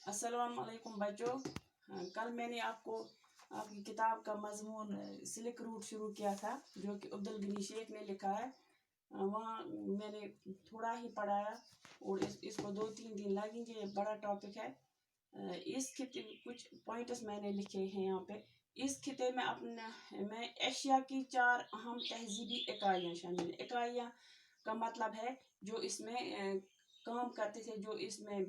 अस्सलाम वालेकुम बच्चों। कल मैंने आपको आपकी किताब का मजमून सिल्क रूट शुरू किया था जो कि अब्दुल गनी शेख ने लिखा है। वहाँ मैंने थोड़ा ही पढ़ाया और इसको 2-3 दिन लगेंगे। ये बड़ा टॉपिक है। इस खिते कुछ पॉइंट्स मैंने लिखे हैं यहाँ पे। इस खिते में मैं एशिया की 4 अहम तहजीबी इकाइयाँ शामिल। इकाइयाँ का मतलब है जो इसमें काम करते थे, जो इसमें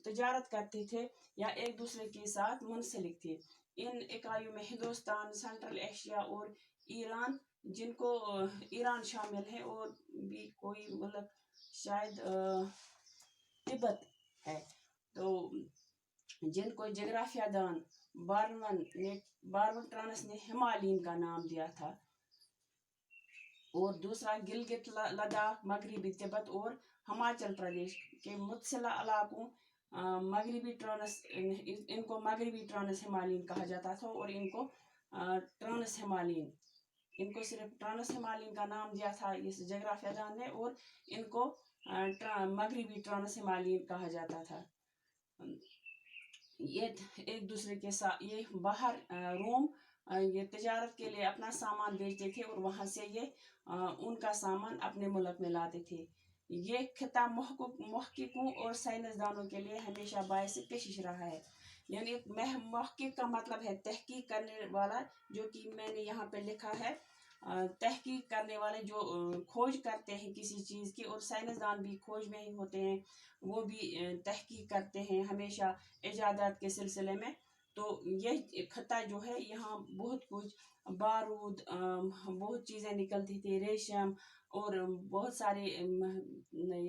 तजारत करते थे या एक दूसरे के साथ मुंसलिक थे। इन इकाइयों में हिंदुस्तान, सेंट्रल एशिया और ईरान, जिनको ईरान शामिल है, और भी कोई मतलब शायद तिब्बत है। तो जिनको जोग्राफिया दान बारवन ट्रांस ने हिमालयन का नाम दिया था। और दूसरा गिलगित, लद्दाख, मगरबी तिब्बत और हिमाचल प्रदेश के मुतसिला इलाकों मगरबी ट्रांस, इनको मगरबी ट्रांस हिमालयन कहा जाता था और इनको ट्रांस हिमालयन, इनको सिर्फ ट्रांस हिमालयन का नाम दिया था इस जोग्राफिया दान ने, और इनको मगरबी ट्रांस हिमालयन कहा जाता था। ये एक दूसरे के साथ ये बाहर रोम ये तजारत के लिए अपना सामान बेचते थे और वहाँ से ये उनका सामान अपने मुल्क में लाते थे। ये खिता मुहक्किकों और साइंसदानों के लिए हमेशा बायस कशिश रहा है। यानी मुहक्किक का मतलब है तहकीक करने वाला, जो कि मैंने यहाँ पे लिखा है तहकीक करने वाले जो खोज करते हैं किसी चीज़ की, और साइंसदान भी खोज में ही होते हैं, वो भी तहकीक करते हैं हमेशा इजादात के सिलसिले में। तो ये खत्ता जो है, यहाँ बहुत कुछ बारूद, बहुत चीज़ें निकलती थी, रेशम और बहुत सारे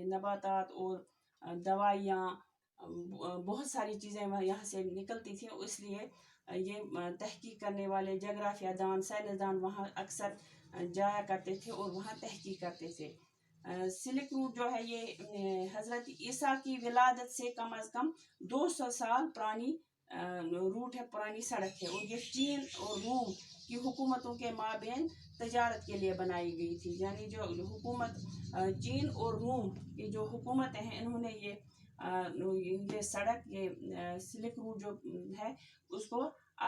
नबातात और दवाइयाँ, बहुत सारी चीज़ें यहाँ से निकलती थी। इसलिए ये तहकीक करने वाले जोग्राफिया दान, साइंसदान वहाँ अक्सर जाया करते थे और वहाँ तहकीक करते थे। सिल्क रूट जो है ये हज़रत ईसा की विलादत से कम 200 साल पुरानी रूट है, पुरानी सड़क है, और ये चीन और रोम की हुकूमतों के माबेन तजारत के लिए बनाई गई थी। यानी जो हुकूमत चीन और रोम की जो हुकूमतें हैं, इन्होंने ये सड़क, ये सिल्क रूट जो है, उसको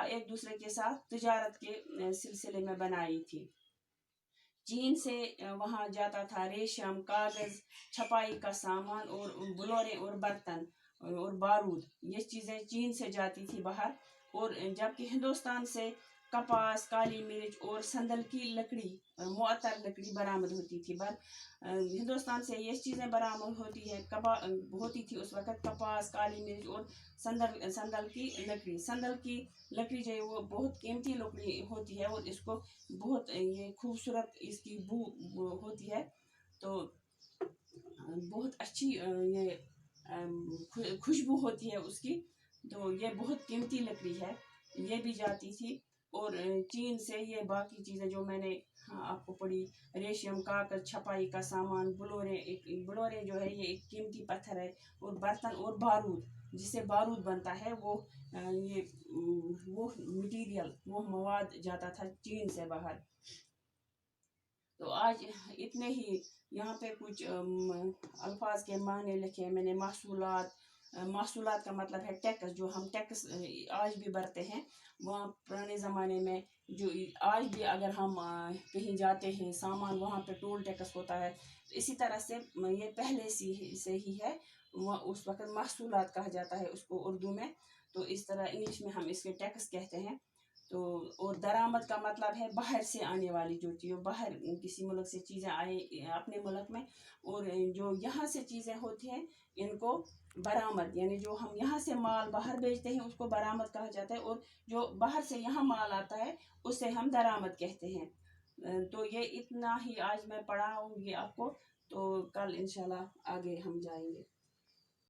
एक दूसरे के साथ तजारत के सिलसिले में बनाई थी। चीन से वहाँ जाता था रेशम, कागज़, छपाई का सामान और बुलोरे और बर्तन और बारूद, ये चीज़ें चीन से जाती थी बाहर। और जबकि हिंदुस्तान से कपास, काली मिर्च और संदल की लकड़ी, मुअत्तर लकड़ी बरामद होती थी। हिंदुस्तान से ये चीज़ें बरामद होती थी उस वक़्त कपास, काली मिर्च और संदल की लकड़ी। संदल की लकड़ी जो है वो बहुत कीमती लकड़ी होती है और इसको बहुत ये खूबसूरत इसकी बू होती है, तो बहुत अच्छी ये खुशबू होती है उसकी। तो ये बहुत कीमती लकड़ी है, ये भी जाती थी। और चीन से ये बाकी चीज़ें जो मैंने आपको पढ़ी, रेशम, कागज, छपाई का सामान, बुलोरे जो है ये एक कीमती पत्थर है, और बर्तन और बारूद, जिससे बारूद बनता है, वो मटीरियल, वो मवाद जाता था चीन से बाहर। तो आज इतने ही यहाँ पे कुछ अल्फाज के मायने लिखे हैं मैंने। महसूलात का मतलब है टैक्स, जो हम टैक्स आज भी भरते हैं। वहाँ पुराने ज़माने में जो आज भी अगर हम कहीं जाते हैं सामान, वहाँ पे टोल टैक्स होता है। तो इसी तरह से ये पहले से ही है, उस वक्त महसूलात कहा जाता है उसको उर्दू में। तो इस तरह इंग्लिश में हम इसके टैक्स कहते हैं। तो और दरामद का मतलब है बाहर से आने वाली जो चीज़, बाहर किसी मुल्क से चीज़ें आए अपने मुल्क में, और जो यहाँ से चीज़ें होती हैं इनको बरामद, यानी जो हम यहाँ से माल बाहर भेजते हैं उसको बरामद कहा जाता है, और जो बाहर से यहाँ माल आता है उसे हम दरामद कहते हैं। तो ये इतना ही आज मैं पढ़ाऊँगी आपको, तो कल इंशाल्लाह आगे हम जाएंगे।